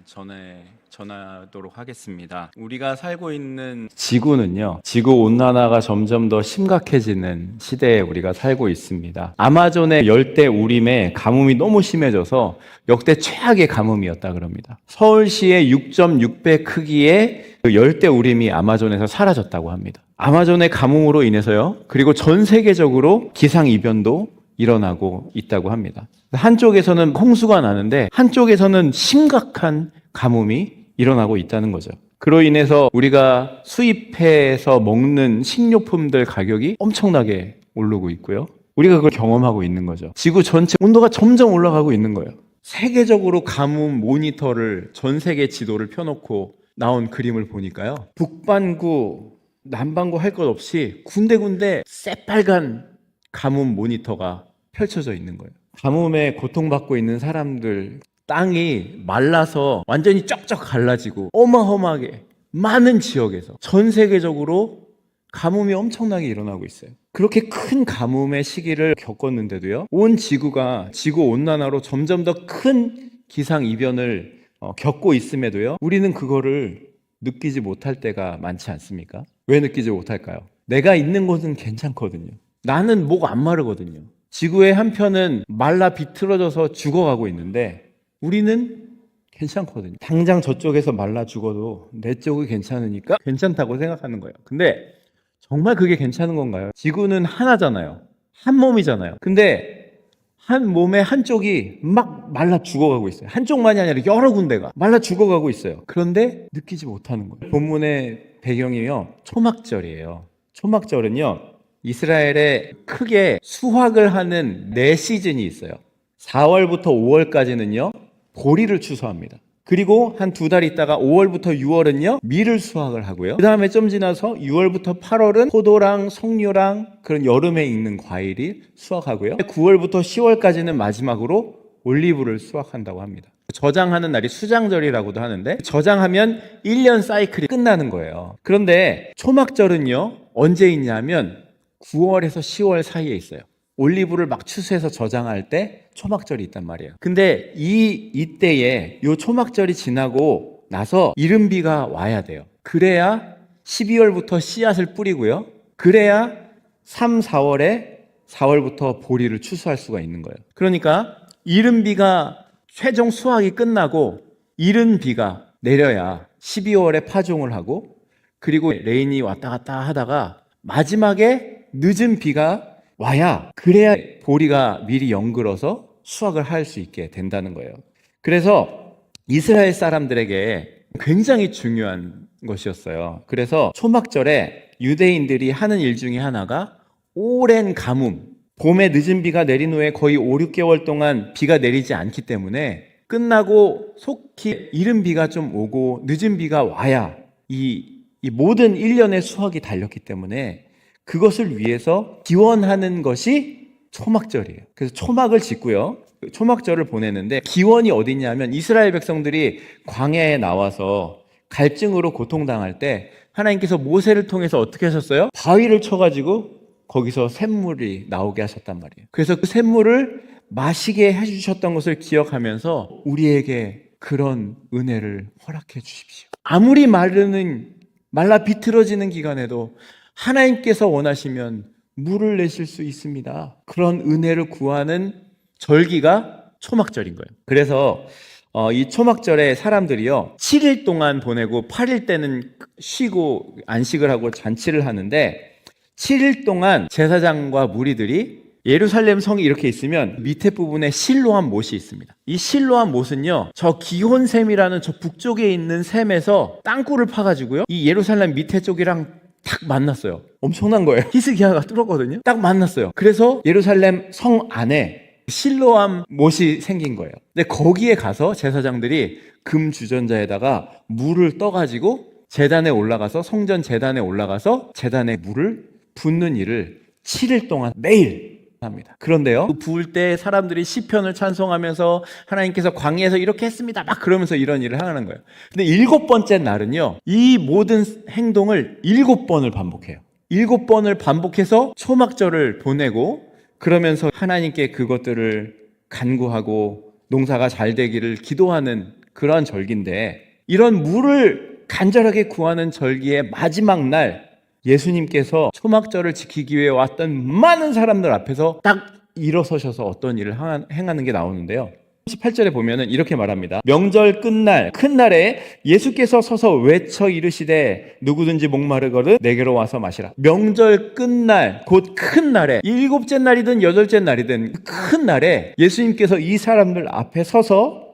전하도록 하겠습니다. 우리가 살고 있는 지구는요, 지구 온난화가 점점 더 심각해지는 시대에 우리가 살고 있습니다. 아마존의 열대 우림에 가뭄이 너무 심해져서 역대 최악의 가뭄이었다 그럽니다. 서울시의 6.6배 크기의 그 열대 우림이 아마존에서 사라졌다고 합니다. 아마존의 가뭄으로 인해서요, 그리고 전 세계적으로 기상이변도 일어나고 있다고 합니다. 한쪽에서는 홍수가 나는데 한쪽에서는 심각한 가뭄이 일어나고 있다는 거죠. 그로 인해서 우리가 수입해서 먹는 식료품들 가격이 엄청나게 오르고 있고요. 우리가 그걸 경험하고 있는 거죠. 지구 전체 온도가 점점 올라가고 있는 거예요. 세계적으로 가뭄 모니터를 전 세계 지도를 펴놓고 나온 그림을 보니까요, 북반구, 남반구 할 것 없이 군데군데 새빨간 가뭄 모니터가 펼쳐져 있는 거예요. 가뭄에 고통받고 있는 사람들, 땅이 말라서 완전히 쩍쩍 갈라지고 어마어마하게 많은 지역에서 전 세계적으로 가뭄이 엄청나게 일어나고 있어요. 그렇게 큰 가뭄의 시기를 겪었는데도요, 온 지구가 지구온난화로 점점 더 큰 기상이변을 겪고 있음에도요, 우리는 그거를 느끼지 못할 때가 많지 않습니까? 왜 느끼지 못할까요? 내가 있는 곳은 괜찮거든요. 나는 목 안 마르거든요. 지구의 한편은 말라 비틀어져서 죽어가고 있는데 우리는 괜찮거든요. 당장 저쪽에서 말라 죽어도 내 쪽이 괜찮으니까 괜찮다고 생각하는 거예요. 근데 정말 그게 괜찮은 건가요? 지구는 하나잖아요. 한 몸이잖아요. 근데 한 몸의 한쪽이 막 말라 죽어가고 있어요. 한쪽만이 아니라 여러 군데가 말라 죽어가고 있어요. 그런데 느끼지 못하는 거예요. 본문의 배경이요, 초막절이에요. 초막절은요, 이스라엘에 크게 수확을 하는 4시즌이 있어요. 4월부터 5월까지는요, 보리를 추수합니다. 그리고 한 2달 있다가 5월부터 6월은요, 밀을 수확을 하고요. 그 다음에 좀 지나서 6월부터 8월은 포도랑 석류랑 그런 여름에 익는 과일이 수확하고요. 9월부터 10월까지는 마지막으로 올리브를 수확한다고 합니다. 저장하는 날이 수장절이라고도 하는데, 저장하면 1년 사이클이 끝나는 거예요. 그런데 초막절은요, 언제 있냐면 9월에서 10월 사이에 있어요. 올리브를 막 추수해서 저장할 때 초막절이 있단 말이에요. 근데 이때에 요 초막절이 지나고 나서 이른비가 와야 돼요. 그래야 12월부터 씨앗을 뿌리고요. 그래야 3, 4월부터 보리를 추수할 수가 있는 거예요. 그러니까 이른비가 최종 수확이 끝나고 이른비가 내려야 12월에 파종을 하고, 그리고 레인이 왔다 갔다 하다가 마지막에 늦은 비가 와야, 그래야 보리가 미리 연글어서 수확을 할 수 있게 된다는 거예요. 그래서 이스라엘 사람들에게 굉장히 중요한 것이었어요. 그래서 초막절에 유대인들이 하는 일 중에 하나가 오랜 가뭄, 봄에 늦은 비가 내린 후에 거의 5, 6개월 동안 비가 내리지 않기 때문에 끝나고 속히 이른 비가 좀 오고 늦은 비가 와야 이 모든 1년의 수확이 달렸기 때문에 그것을 위해서 기원하는 것이 초막절이에요. 그래서 초막을 짓고요, 초막절을 보내는데, 기원이 어디 있냐면 이스라엘 백성들이 광야에 나와서 갈증으로 고통당할 때 하나님께서 모세를 통해서 어떻게 하셨어요? 바위를 쳐가지고 거기서 샘물이 나오게 하셨단 말이에요. 그래서 그 샘물을 마시게 해주셨던 것을 기억하면서 우리에게 그런 은혜를 허락해 주십시오. 아무리 말라 비틀어지는 기간에도 하나님께서 원하시면 물을 내실 수 있습니다. 그런 은혜를 구하는 절기가 초막절인 거예요. 그래서 이 초막절에 사람들이요, 7일 동안 보내고 8일 때는 쉬고 안식을 하고 잔치를 하는데, 7일 동안 제사장과 무리들이 예루살렘 성이 이렇게 있으면 밑에 부분에 실로암 못이 있습니다. 이 실로암 못은요, 저 기혼샘이라는 저 북쪽에 있는 샘에서 땅굴을 파가지고요, 이 예루살렘 밑에 쪽이랑 딱 만났어요. 엄청난 거예요. 히스기야가 뚫었거든요. 딱 만났어요. 그래서 예루살렘 성 안에 실로암 못이 생긴 거예요. 근데 거기에 가서 제사장들이 금 주전자에다가 물을 떠가지고 제단에 올라가서, 성전 제단에 올라가서 제단에 물을 붓는 일을 7일 동안 매일 합니다. 그런데요, 부을 때 사람들이 시편을 찬송하면서 하나님께서 광야에서 이렇게 했습니다 막 그러면서 이런 일을 하는 거예요. 근데 7번째 날은요, 이 모든 행동을 7번을 반복해요. 7번을 반복해서 초막절을 보내고, 그러면서 하나님께 그것들을 간구하고 농사가 잘 되기를 기도하는 그러한 절기인데, 이런 물을 간절하게 구하는 절기의 마지막 날 예수님께서 초막절을 지키기 위해 왔던 많은 사람들 앞에서 딱 일어서셔서 어떤 일을 행하는 게 나오는데요. 18절에 보면은 이렇게 말합니다. 명절 끝날 큰 날에 예수께서 서서 외쳐 이르시되 누구든지 목마르거든 내게로 와서 마시라. 명절 끝날 곧 큰 날에, 일곱째 날이든 여덟째 날이든 큰 날에 예수님께서 이 사람들 앞에 서서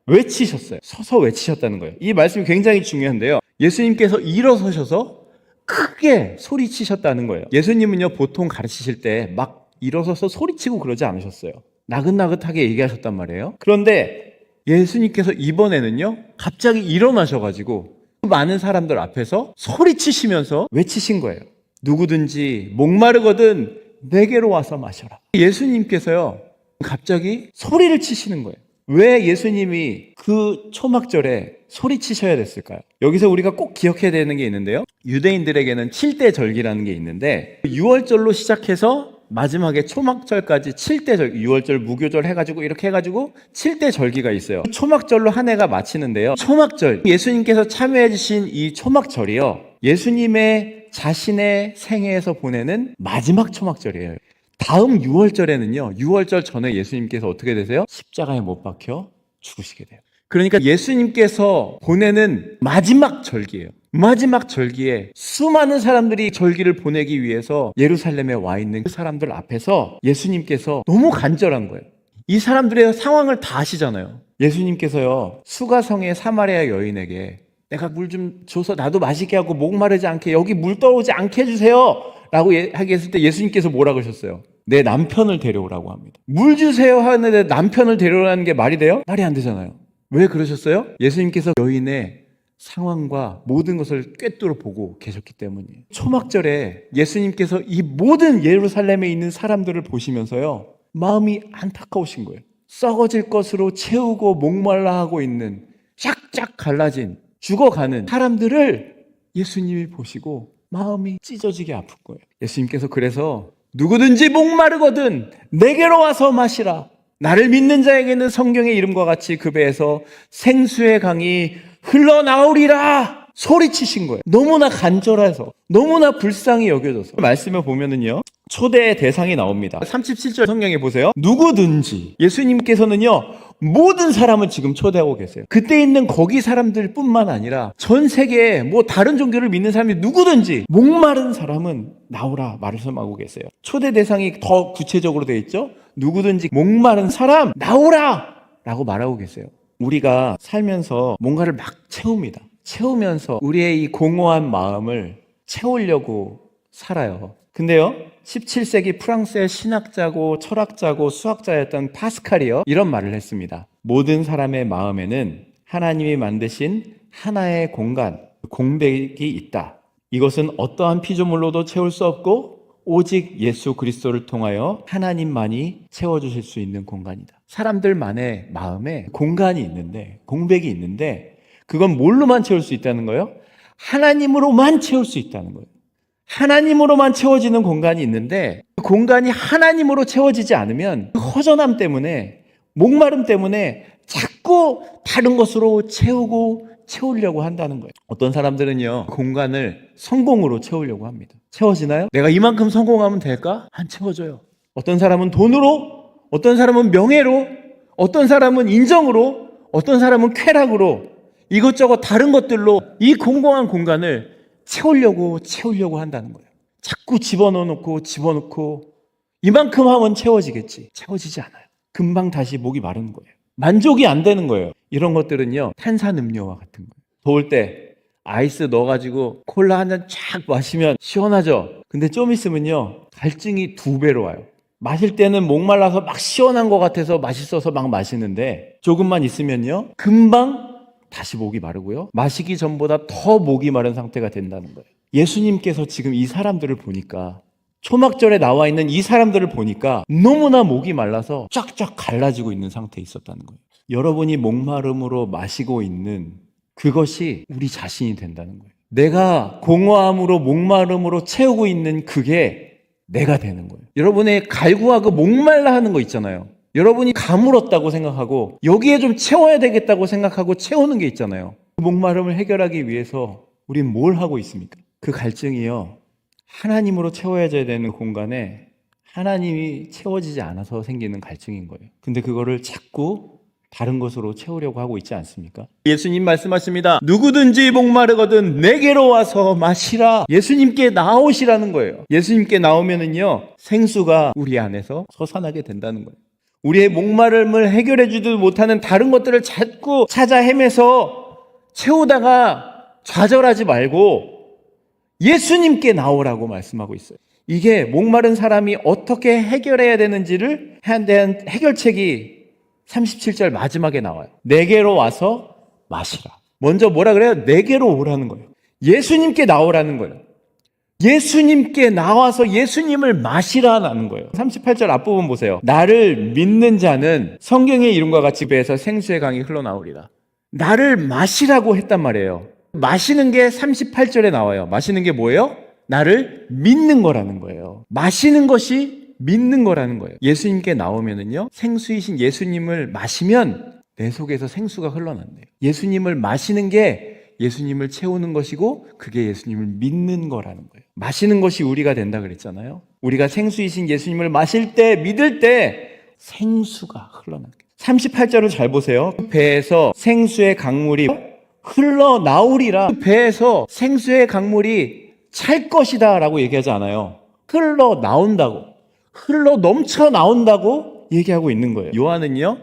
외치셨어요. 서서 외치셨다는 거예요. 이 말씀이 굉장히 중요한데요. 예수님께서 일어서셔서 크게 소리치셨다는 거예요. 예수님은요, 보통 가르치실 때 막 일어서서 소리치고 그러지 않으셨어요. 나긋나긋하게 얘기하셨단 말이에요. 그런데 예수님께서 이번에는요, 갑자기 일어나셔가지고 많은 사람들 앞에서 소리치시면서 외치신 거예요. 누구든지 목마르거든 내게로 와서 마셔라. 예수님께서요, 갑자기 소리를 치시는 거예요. 왜 예수님이 그 초막절에 소리치셔야 됐을까요? 여기서 우리가 꼭 기억해야 되는 게 있는데요. 유대인들에게는 7대 절기라는 게 있는데 6월절로 시작해서 마지막에 초막절까지 7대 절기, 6월절, 무교절 해가지고 이렇게 해가지고 7대 절기가 있어요. 초막절로 한 해가 마치는데요. 초막절, 예수님께서 참여해 주신 이 초막절이요, 예수님의 자신의 생애에서 보내는 마지막 초막절이에요. 다음 6월절에는요, 6월절 전에 예수님께서 어떻게 되세요? 십자가에 못 박혀 죽으시게 돼요. 그러니까 예수님께서 보내는 마지막 절기예요. 마지막 절기에 수많은 사람들이 절기를 보내기 위해서 예루살렘에 와 있는 그 사람들 앞에서 예수님께서 너무 간절한 거예요. 이 사람들의 상황을 다 아시잖아요. 예수님께서요, 수가성의 사마리아 여인에게 내가 물 좀 줘서 나도 마시게 하고 목마르지 않게 여기 물 떠오지 않게 해주세요 라고 하게 했을 때 예수님께서 뭐라 그러셨어요? 내 남편을 데려오라고 합니다. 물 주세요 하는데 남편을 데려오라는 게 말이 돼요? 말이 안 되잖아요. 왜 그러셨어요? 예수님께서 여인의 상황과 모든 것을 꿰뚫어 보고 계셨기 때문이에요. 초막절에 예수님께서 이 모든 예루살렘에 있는 사람들을 보시면서요, 마음이 안타까우신 거예요. 썩어질 것으로 채우고 목말라 하고 있는, 쫙쫙 갈라진, 죽어가는 사람들을 예수님이 보시고 마음이 찢어지게 아픈 거예요. 예수님께서 그래서 누구든지 목마르거든 내게로 와서 마시라. 나를 믿는 자에게는 성경의 이름과 같이 그 배에서 생수의 강이 흘러나오리라 소리치신 거예요. 너무나 간절해서, 너무나 불쌍히 여겨져서. 말씀을 보면은요, 초대의 대상이 나옵니다. 37절 성경에 보세요. 누구든지, 예수님께서는요 모든 사람을 지금 초대하고 계세요. 그때 있는 거기 사람들 뿐만 아니라 전 세계에 뭐 다른 종교를 믿는 사람이 누구든지 목마른 사람은 나오라 말씀하고 계세요. 초대 대상이 더 구체적으로 되어 있죠. 누구든지 목마른 사람 나오라 라고 말하고 계세요. 우리가 살면서 뭔가를 막 채웁니다. 채우면서 우리의 이 공허한 마음을 채우려고 살아요. 근데요, 17세기 프랑스의 신학자고 철학자고 수학자였던 파스칼이요, 이런 말을 했습니다. 모든 사람의 마음에는 하나님이 만드신 하나의 공간, 공백이 있다. 이것은 어떠한 피조물로도 채울 수 없고 오직 예수 그리스도를 통하여 하나님만이 채워주실 수 있는 공간이다. 사람들만의 마음에 공간이 있는데, 공백이 있는데 그건 뭘로만 채울 수 있다는 거예요? 하나님으로만 채울 수 있다는 거예요. 하나님으로만 채워지는 공간이 있는데 그 공간이 하나님으로 채워지지 않으면 그 허전함 때문에, 목마름 때문에 자꾸 다른 것으로 채우려고 한다는 거예요. 어떤 사람들은요, 공간을 성공으로 채우려고 합니다. 채워지나요? 내가 이만큼 성공하면 될까? 안 채워져요. 어떤 사람은 돈으로, 어떤 사람은 명예로, 어떤 사람은 인정으로, 어떤 사람은 쾌락으로, 이것저것 다른 것들로 이 공공한 공간을 채우려고 한다는 거예요. 자꾸 집어넣고 이만큼 하면 채워지겠지. 채워지지 않아요. 금방 다시 목이 마르는 거예요. 만족이 안 되는 거예요. 이런 것들은요, 탄산음료와 같은 거예요. 더울 때 아이스 넣어가지고 콜라 한 잔 쫙 마시면 시원하죠. 근데 좀 있으면요, 갈증이 2배로 와요. 마실 때는 목말라서 막 시원한 것 같아서 맛있어서 막 마시는데 조금만 있으면요, 금방 다시 목이 마르고요, 마시기 전보다 더 목이 마른 상태가 된다는 거예요. 예수님께서 지금 이 사람들을 보니까, 초막절에 나와 있는 이 사람들을 보니까 너무나 목이 말라서 쫙쫙 갈라지고 있는 상태에 있었다는 거예요. 여러분이 목마름으로 마시고 있는 그것이 우리 자신이 된다는 거예요. 내가 공허함으로 목마름으로 채우고 있는 그게 내가 되는 거예요. 여러분의 갈구하고 목말라 하는 거 있잖아요. 여러분이 가물었다고 생각하고 여기에 좀 채워야 되겠다고 생각하고 채우는 게 있잖아요. 그 목마름을 해결하기 위해서 우린 뭘 하고 있습니까? 그 갈증이요, 하나님으로 채워져야 되는 공간에 하나님이 채워지지 않아서 생기는 갈증인 거예요. 근데 그거를 자꾸 다른 것으로 채우려고 하고 있지 않습니까? 예수님 말씀하십니다. 누구든지 목마르거든 내게로 와서 마시라. 예수님께 나오시라는 거예요. 예수님께 나오면은요, 생수가 우리 안에서 솟아나게 된다는 거예요. 우리의 목마름을 해결해 주지도 못하는 다른 것들을 자꾸 찾아 헤매서 채우다가 좌절하지 말고 예수님께 나오라고 말씀하고 있어요. 이게 목마른 사람이 어떻게 해결해야 되는지를 대한 해결책이 37절 마지막에 나와요. 내게로 와서 마시라. 먼저 뭐라 그래요? 내게로 오라는 거예요. 예수님께 나오라는 거예요. 예수님께 나와서 예수님을 마시라는 거예요. 38절 앞부분 보세요. 나를 믿는 자는 성경의 이름과 같이 배에서 생수의 강이 흘러나오리라. 나를 마시라고 했단 말이에요. 마시는 게 38절에 나와요. 마시는 게 뭐예요? 나를 믿는 거라는 거예요. 마시는 것이 믿는 거라는 거예요. 예수님께 나오면은요, 생수이신 예수님을 마시면 내 속에서 생수가 흘러난대요. 예수님을 마시는 게 예수님을 채우는 것이고 그게 예수님을 믿는 거라는 거예요. 마시는 것이 우리가 된다 그랬잖아요. 우리가 생수이신 예수님을 마실 때, 믿을 때 생수가 흘러나게. 38절을 잘 보세요. 그 배에서 생수의 강물이 흘러나오리라. 그 배에서 생수의 강물이 찰 것이다 라고 얘기하지 않아요. 흘러나온다고, 흘러 넘쳐 나온다고 얘기하고 있는 거예요. 요한은요,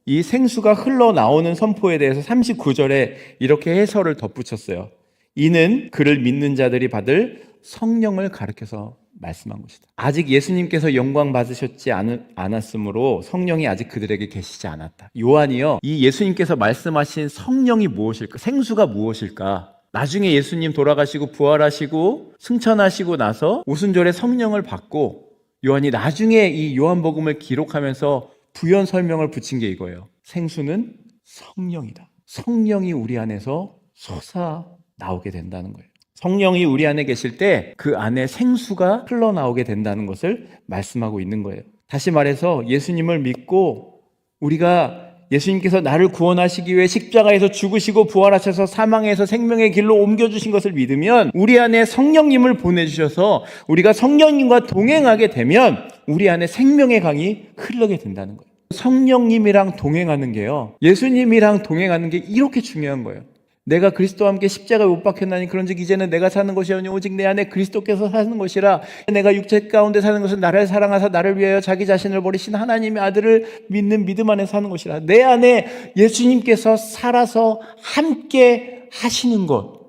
이 생수가 흘러나오는 선포에 대해서 39절에 이렇게 해설을 덧붙였어요. 이는 그를 믿는 자들이 받을 성령을 가리켜서 말씀한 것이다. 아직 예수님께서 영광 받으셨지 않았으므로 성령이 아직 그들에게 계시지 않았다. 요한이요, 이 예수님께서 말씀하신 성령이 무엇일까? 생수가 무엇일까? 나중에 예수님 돌아가시고 부활하시고 승천하시고 나서 오순절에 성령을 받고 요한이 나중에 이 요한복음을 기록하면서 부연 설명을 붙인 게 이거예요. 생수는 성령이다. 성령이 우리 안에서 솟아 나오게 된다는 거예요. 성령이 우리 안에 계실 때 그 안에 생수가 흘러나오게 된다는 것을 말씀하고 있는 거예요. 다시 말해서 예수님을 믿고 우리가 예수님께서 나를 구원하시기 위해 십자가에서 죽으시고 부활하셔서 사망에서 생명의 길로 옮겨주신 것을 믿으면 우리 안에 성령님을 보내주셔서 우리가 성령님과 동행하게 되면 우리 안에 생명의 강이 흐르게 된다는 거예요. 성령님이랑 동행하는 게요, 예수님이랑 동행하는 게 이렇게 중요한 거예요. 내가 그리스도와 함께 십자가에 못 박혔나니 그런즉 이제는 내가 사는 것이 아니요 오직 내 안에 그리스도께서 사는 것이라. 내가 육체 가운데 사는 것은 나를 사랑하사 나를 위하여 자기 자신을 버리신 하나님의 아들을 믿는 믿음 안에 사는 것이라. 내 안에 예수님께서 살아서 함께 하시는 것,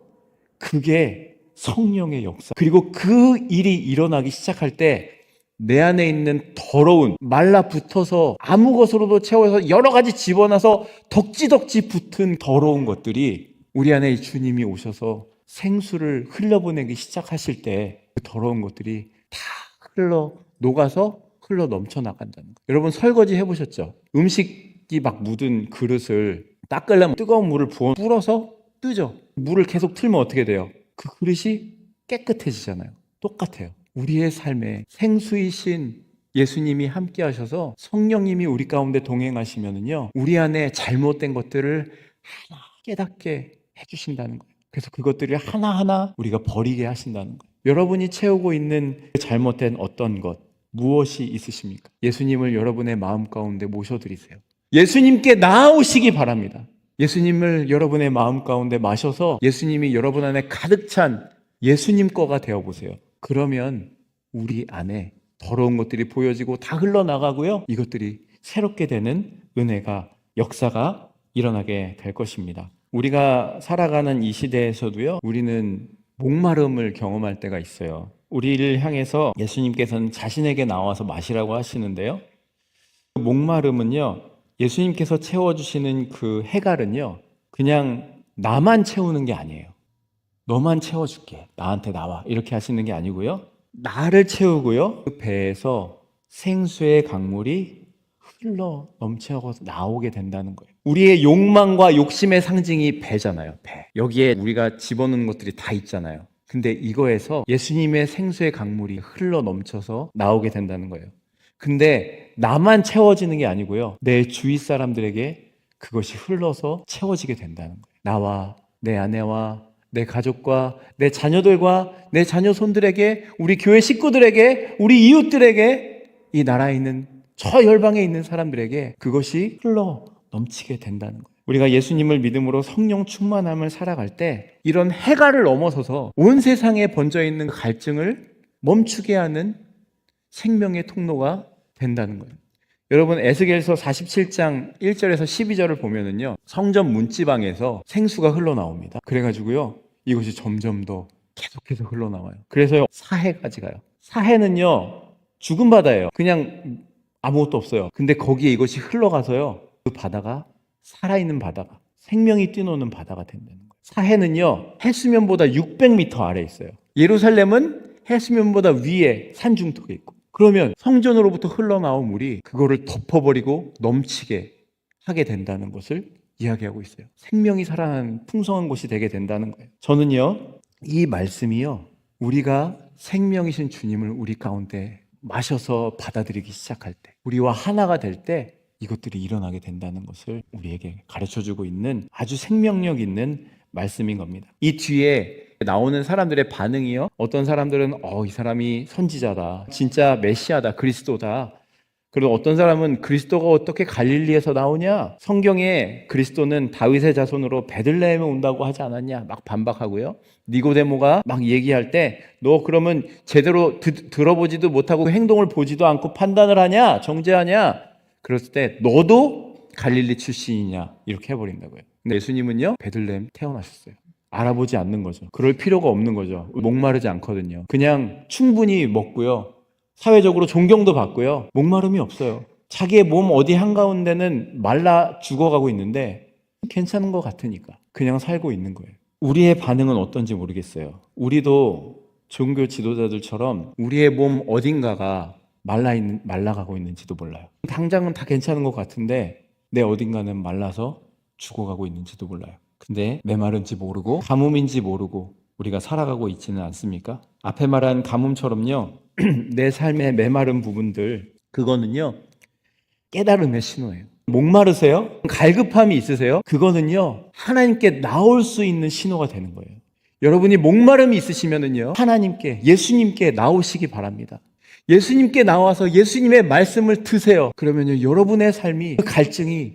그게 성령의 역사. 그리고 그 일이 일어나기 시작할 때 내 안에 있는 더러운, 말라붙어서 아무 것으로도 채워서 여러 가지 집어넣어서 덕지덕지 붙은 더러운 것들이 우리 안에 주님이 오셔서 생수를 흘려보내기 시작하실 때 그 더러운 것들이 다 흘러 녹아서 흘러 넘쳐 나간다는 거예요. 여러분 설거지 해보셨죠? 음식이 막 묻은 그릇을 닦으려면 뜨거운 물을 부어 불어서 뜨죠. 물을 계속 틀면 어떻게 돼요? 그 그릇이 깨끗해지잖아요. 똑같아요. 우리의 삶에 생수이신 예수님이 함께 하셔서 성령님이 우리 가운데 동행하시면은요, 우리 안에 잘못된 것들을 하나 깨닫게 해주신다는 거예요. 그래서 그것들을 하나하나 우리가 버리게 하신다는 거예요. 여러분이 채우고 있는 잘못된 어떤 것, 무엇이 있으십니까? 예수님을 여러분의 마음 가운데 모셔드리세요. 예수님께 나아오시기 바랍니다. 예수님을 여러분의 마음 가운데 마셔서 예수님이 여러분 안에 가득 찬 예수님 거가 되어보세요. 그러면 우리 안에 더러운 것들이 보여지고 다 흘러나가고요, 이것들이 새롭게 되는 은혜가, 역사가 일어나게 될 것입니다. 우리가 살아가는 이 시대에서도요, 우리는 목마름을 경험할 때가 있어요. 우리를 향해서 예수님께서는 자신에게 나와서 마시라고 하시는데요, 목마름은요, 예수님께서 채워주시는 그 해갈은요, 그냥 나만 채우는 게 아니에요. 너만 채워줄게, 나한테 나와, 이렇게 하시는 게 아니고요, 나를 채우고요, 그 배에서 생수의 강물이 흘러 넘쳐서 나오게 된다는 거예요. 우리의 욕망과 욕심의 상징이 배잖아요. 배. 여기에 우리가 집어넣는 것들이 다 있잖아요. 근데 이거에서 예수님의 생수의 강물이 흘러 넘쳐서 나오게 된다는 거예요. 근데 나만 채워지는 게 아니고요. 내 주위 사람들에게 그것이 흘러서 채워지게 된다는 거예요. 나와 내 아내와 내 가족과 내 자녀들과 내 자녀손들에게, 우리 교회 식구들에게, 우리 이웃들에게, 이 나라에 있는 저 열방에 있는 사람들에게 그것이 흘러 넘치게 된다는 거예요. 우리가 예수님을 믿음으로 성령 충만함을 살아갈 때 이런 해가를 넘어서서 온 세상에 번져 있는 갈증을 멈추게 하는 생명의 통로가 된다는 거예요. 여러분, 에스겔서 47장 1절에서 12절을 보면은요, 성전 문지방에서 생수가 흘러나옵니다. 그래가지고요, 이것이 점점 더 계속해서 흘러나와요. 그래서 사해까지 가요. 사해는요, 죽은 바다예요. 그냥 아무것도 없어요. 근데 거기에 이것이 흘러가서요, 그 바다가 살아있는 바다가, 생명이 뛰노는 바다가 된다는 거예요. 사해는요, 해수면보다 600m 아래에 있어요. 예루살렘은 해수면보다 위에 산중턱에 있고, 그러면 성전으로부터 흘러나온 물이 그거를 덮어버리고 넘치게 하게 된다는 것을 이야기하고 있어요. 생명이 살아나는 풍성한 곳이 되게 된다는 거예요. 저는요, 이 말씀이요, 우리가 생명이신 주님을 우리 가운데 마셔서 받아들이기 시작할 때, 우리와 하나가 될 때 이것들이 일어나게 된다는 것을 우리에게 가르쳐주고 있는 아주 생명력 있는 말씀인 겁니다. 이 뒤에 나오는 사람들의 반응이요, 어떤 사람들은 이 사람이 선지자다, 진짜 메시아다, 그리스도다. 그리고 어떤 사람은 그리스도가 어떻게 갈릴리에서 나오냐, 성경에 그리스도는 다윗의 자손으로 베들레헴에 온다고 하지 않았냐, 막 반박하고요. 니고데모가 막 얘기할 때 너 그러면 제대로 들어보지도 못하고 행동을 보지도 않고 판단을 하냐, 정죄하냐, 그랬을 때 너도 갈릴리 출신이냐, 이렇게 해버린다고요. 근데 예수님은요, 베들레헴 태어나셨어요. 알아보지 않는 거죠. 그럴 필요가 없는 거죠. 목마르지 않거든요. 그냥 충분히 먹고요, 사회적으로 존경도 받고요, 목마름이 없어요. 자기의 몸 어디 한가운데는 말라 죽어가고 있는데 괜찮은 것 같으니까 그냥 살고 있는 거예요. 우리의 반응은 어떤지 모르겠어요. 우리도 종교 지도자들처럼 우리의 몸 어딘가가 말라가고 있는지도 몰라요. 당장은 다 괜찮은 것 같은데 내 어딘가는 말라서 죽어가고 있는지도 몰라요. 근데 메마른지 모르고 가뭄인지 모르고 우리가 살아가고 있지는 않습니까? 앞에 말한 가뭄처럼요, 내 삶의 메마른 부분들, 그거는요, 깨달음의 신호예요. 목마르세요? 갈급함이 있으세요? 그거는요, 하나님께 나올 수 있는 신호가 되는 거예요. 여러분이 목마름이 있으시면은요, 하나님께, 예수님께 나오시기 바랍니다. 예수님께 나와서 예수님의 말씀을 드세요. 그러면요, 여러분의 삶이, 그 갈증이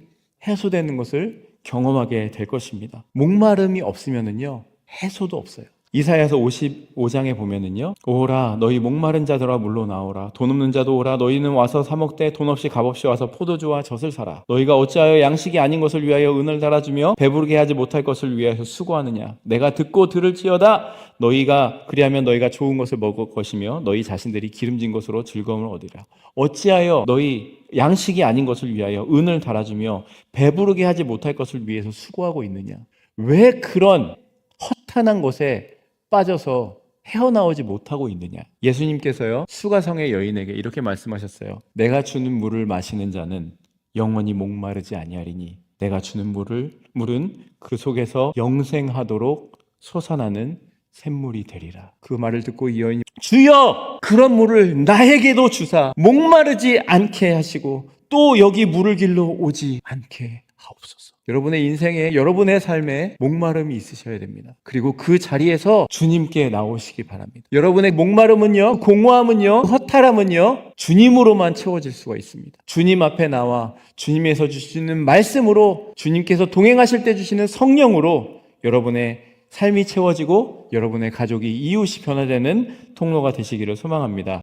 해소되는 것을 경험하게 될 것입니다. 목마름이 없으면은요, 해소도 없어요. 이사야서 55장에 보면은요, 오라 너희 목마른 자들아 물로 나오라, 돈 없는 자도 오라, 너희는 와서 사 먹되 돈 없이 값없이 와서 포도주와 젖을 사라. 너희가 어찌하여 양식이 아닌 것을 위하여 은을 달아주며 배부르게 하지 못할 것을 위하여 수고하느냐. 내가 듣고 들을지어다. 너희가 그리하면 너희가 좋은 것을 먹을 것이며 너희 자신들이 기름진 것으로 즐거움을 얻으리라. 어찌하여 너희 양식이 아닌 것을 위하여 은을 달아주며 배부르게 하지 못할 것을 위해서 수고하고 있느냐. 왜 그런 허탄한 것에 빠져서 헤어나오지 못하고 있느냐. 예수님께서요, 수가성의 여인에게 이렇게 말씀하셨어요. 내가 주는 물을 마시는 자는 영원히 목마르지 아니하리니 내가 주는 물은 그 속에서 영생하도록 솟아나는 샘물이 되리라. 그 말을 듣고 이 여인이 주여 그런 물을 나에게도 주사 목마르지 않게 하시고 또 여기 물을 길러 오지 않게 하옵소서. 여러분의 인생에, 여러분의 삶에 목마름이 있으셔야 됩니다. 그리고 그 자리에서 주님께 나오시기 바랍니다. 여러분의 목마름은요, 공허함은요, 허탈함은요, 주님으로만 채워질 수가 있습니다. 주님 앞에 나와 주님에서 주시는 말씀으로, 주님께서 동행하실 때 주시는 성령으로 여러분의 삶이 채워지고 여러분의 가족이, 이웃이 변화되는 통로가 되시기를 소망합니다.